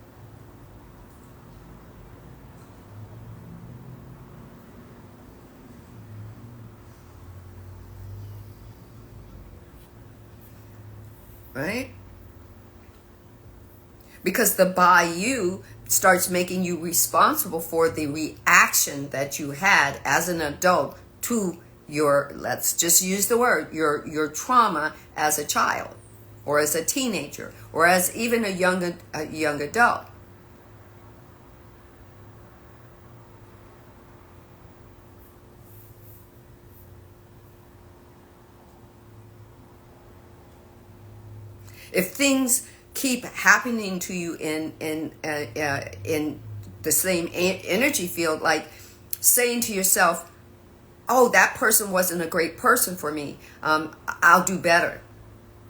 Speaker 1: Right? Because the by you starts making you responsible for the reaction that you had as an adult to your, let's just use the word, your trauma as a child, or as a teenager, or as even a young adult. If things keep happening to you in the same energy field, like saying to yourself, oh, that person wasn't a great person for me, I'll do better.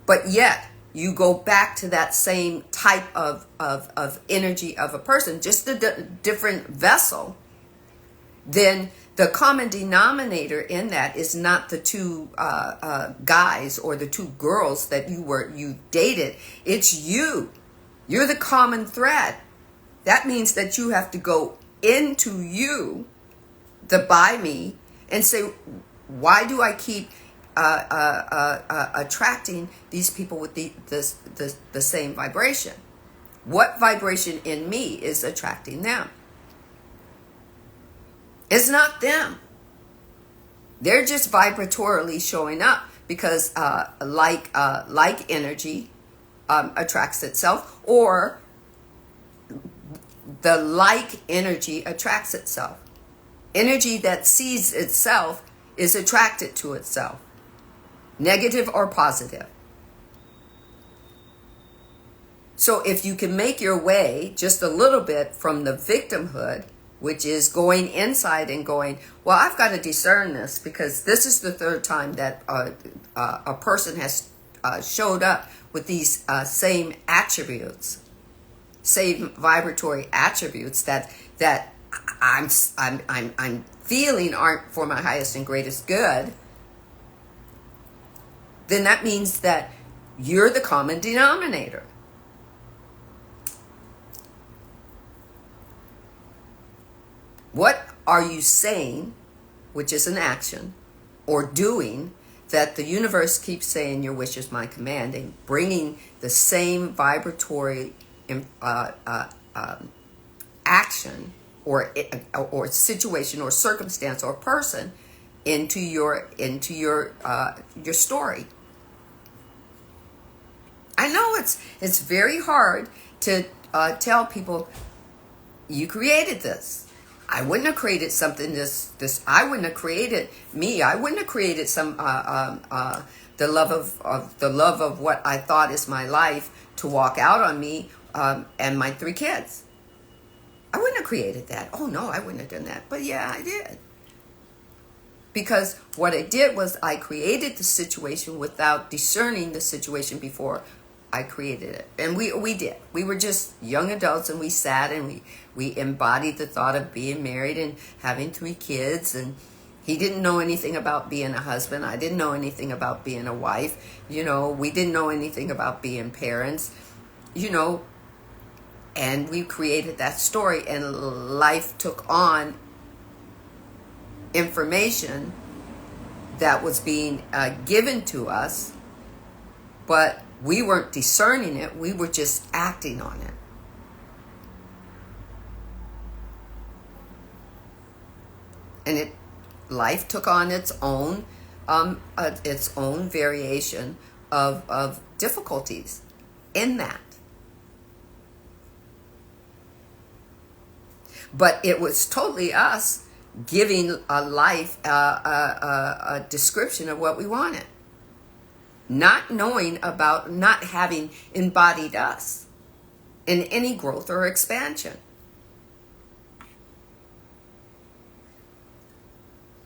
Speaker 1: But yet you go back to that same type of energy of a person, just a different vessel, then the common denominator in that is not the two guys or the two girls that you dated. It's you. You're the common thread. That means that you have to go into you, the by me, and say, why do I keep attracting these people with the same vibration? What vibration in me is attracting them? It's not them. They're just vibratorily showing up because like energy attracts itself, or the like energy attracts itself. Energy that sees itself is attracted to itself, negative or positive. So if you can make your way just a little bit from the victimhood, which is going inside and going, well, I've got to discern this, because this is the third time that a person has showed up with these same attributes, same vibratory attributes that I'm feeling aren't for my highest and greatest good. Then that means that you're the common denominator. What are you saying, which is an action, or doing, that the universe keeps saying your wish is my command, and bringing the same vibratory action or situation or circumstance or person into your story. I know it's very hard to tell people you created this. I wouldn't have created something this. I wouldn't have created me. I wouldn't have created some the love of what I thought is my life to walk out on me and my 3 kids. I wouldn't have created that. Oh no, I wouldn't have done that. But yeah, I did. Because what I did was I created the situation without discerning the situation before I created it. And we did. We were just young adults, and we sat and we embodied the thought of being married and having 3 kids. And he didn't know anything about being a husband. I didn't know anything about being a wife. We didn't know anything about being parents. And we created that story, and life took on information that was being given to us, but we weren't discerning it. We were just acting on it. And life took on its own variation of difficulties in that. But it was totally us giving a life a description of what we wanted, not knowing about, not having embodied us in any growth or expansion.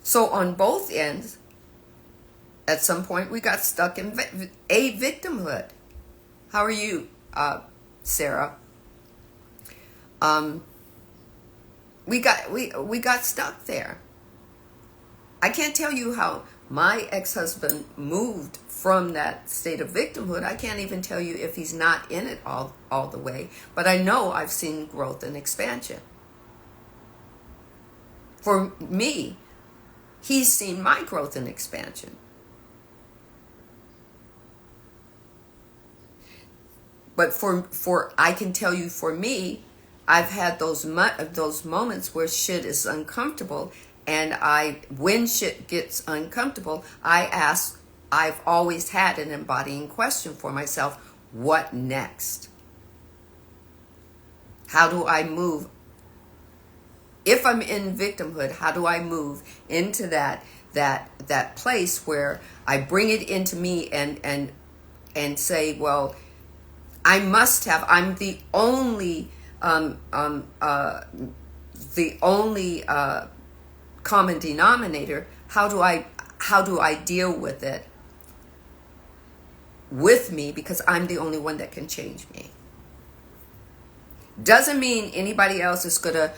Speaker 1: So on both ends, at some point we got stuck in a victimhood. How are you, Sarah? We got stuck there. I can't tell you how my ex-husband moved from that state of victimhood. I can't even tell you if he's not in it all the way. But I know I've seen growth and expansion. For me, he's seen my growth and expansion. But for I can tell you, for me, I've had those moments where shit is uncomfortable, and when shit gets uncomfortable, I've always had an embodying question for myself: what next? How do I move? If I'm in victimhood, how do I move into that place where I bring it into me and say, well, I'm the only common denominator. How do I deal with it with me, because I'm the only one that can change me? Doesn't mean anybody else is gonna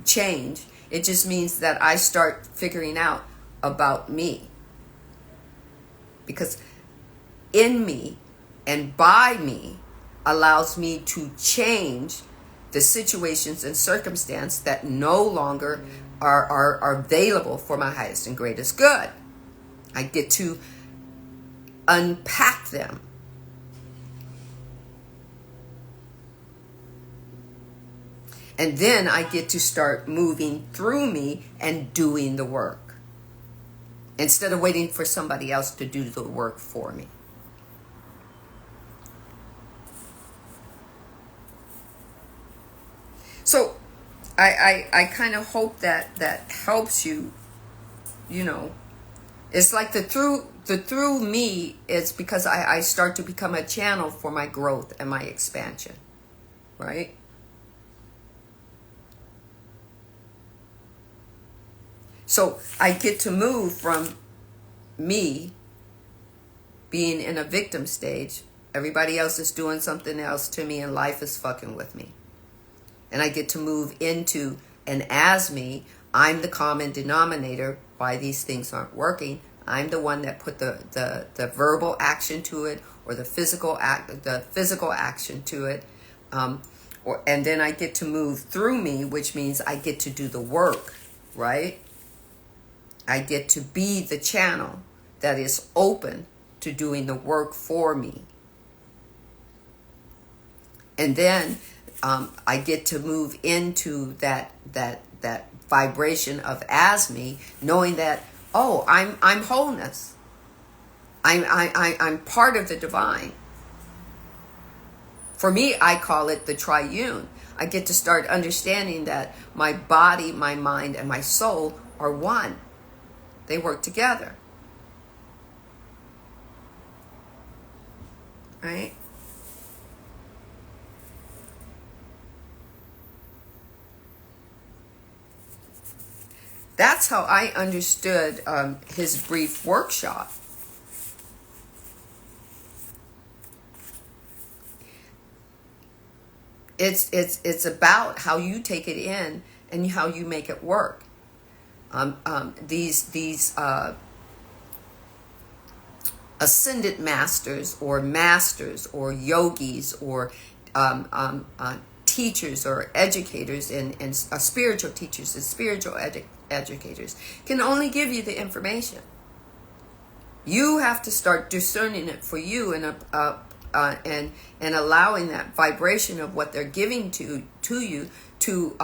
Speaker 1: change. It just means that I start figuring out about me, because in me and by me allows me to change the situations and circumstance that no longer are available for my highest and greatest good. I get to unpack them. And then I get to start moving through me and doing the work, instead of waiting for somebody else to do the work for me. So I kind of hope that helps you. It's like the through me is because I start to become a channel for my growth and my expansion, right? So I get to move from me being in a victim stage. Everybody else is doing something else to me, and life is fucking with me. And I get to move into, and as me, I'm the common denominator why these things aren't working. I'm the one that put the verbal action to it, or the physical action to it. And then I get to move through me, which means I get to do the work, right? I get to be the channel that is open to doing the work for me. And then I get to move into that vibration of as me, knowing that, oh, I'm wholeness. I'm part of the divine. For me, I call it the triune. I get to start understanding that my body, my mind, and my soul are one. They work together. Right? That's how I understood his brief workshop. It's about how you take it in and how you make it work. These ascended masters or yogis or teachers or educators and spiritual teachers and spiritual educators can only give you the information. You have to start discerning it for you and allowing that vibration of what they're giving to you to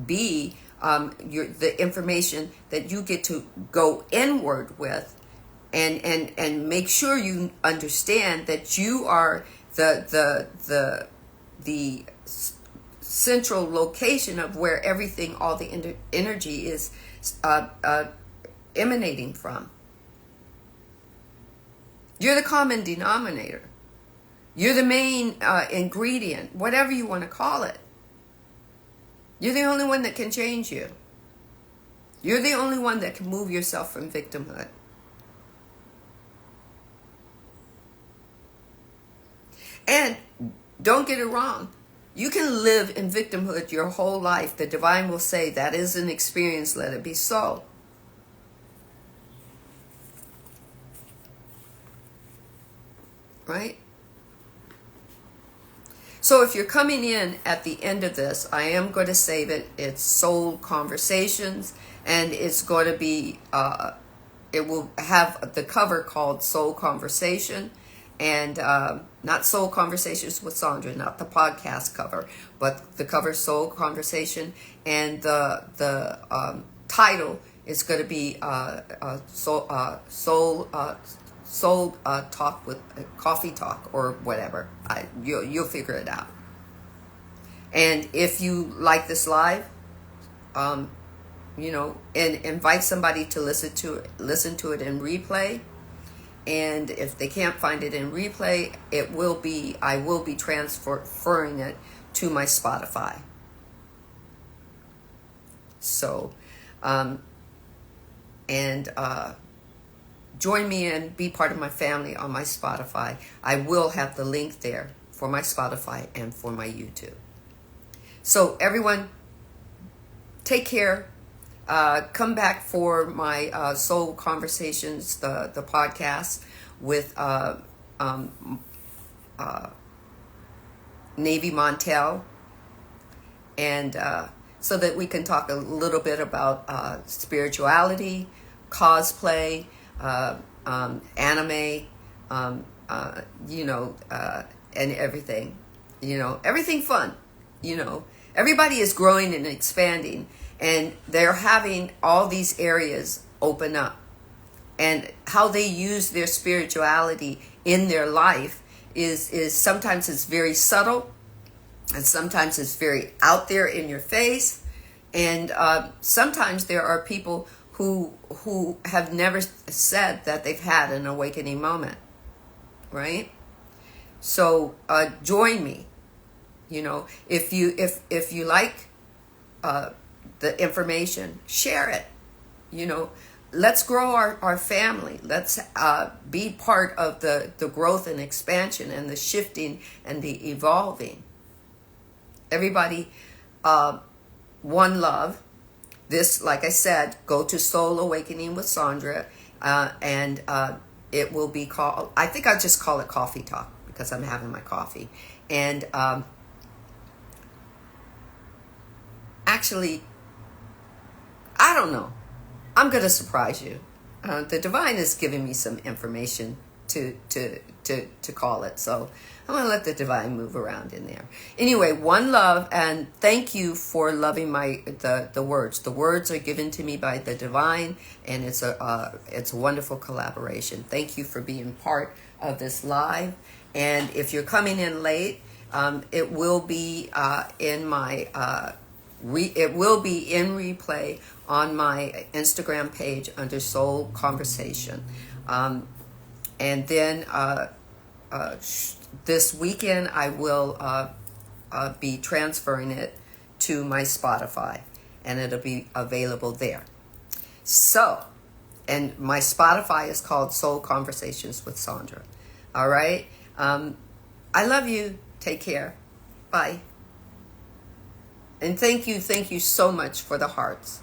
Speaker 1: be the information that you get to go inward with, and make sure you understand that you are the central location of where everything, all the energy is emanating from. You're the common denominator. You're the main ingredient, whatever you want to call it. You're the only one that can change you. You're the only one that can move yourself from victimhood. And don't get it wrong. You can live in victimhood your whole life. The divine will say, that is an experience, let it be so. Right? So if you're coming in at the end of this, I am going to save it. It's Soul Conversations, and it's going to be, it will have the cover called Soul Conversation, and not Soul Conversations with Sandra, not the podcast cover, but the cover Soul Conversation, and the title is going to be Soul Talk with Coffee Talk or whatever. You'll figure it out. And if you like this live, and invite somebody to listen to it in replay. And if they can't find it in replay, I will be transferring it to my Spotify. So, join me and be part of my family on my Spotify. I will have the link there for my Spotify and for my YouTube. So everyone, take care. Come back for my Soul Conversations, the podcast with Navy Montel, and so that we can talk a little bit about spirituality, cosplay, anime, and everything, everything fun, everybody is growing and expanding, and they're having all these areas open up, and how they use their spirituality in their life is sometimes it's very subtle, and sometimes it's very out there in your face, and sometimes there are people who have never said that they've had an awakening moment, right? So join me. If you like the information, share it. Let's grow our family. Let's be part of the growth and expansion and the shifting and the evolving. Everybody, one love. This, like I said, go to Soul Awakening with Sandra, and it will be called, I think I'll just call it Coffee Talk because I'm having my coffee. And actually, I don't know. I'm going to surprise you. The divine is giving me some information to call it. So I'm going to let the divine move around in there. Anyway, one love, and thank you for loving the words. The words are given to me by the divine, and it's a wonderful collaboration. Thank you for being part of this live. And if you're coming in late, it will be in my it will be in replay on my Instagram page under Soul Conversation. And then this weekend I will be transferring it to my Spotify, and it'll be available there. So, and my Spotify is called Soul Conversations with Sandra. All right? I love you. Take care. Bye. And thank you so much for the hearts.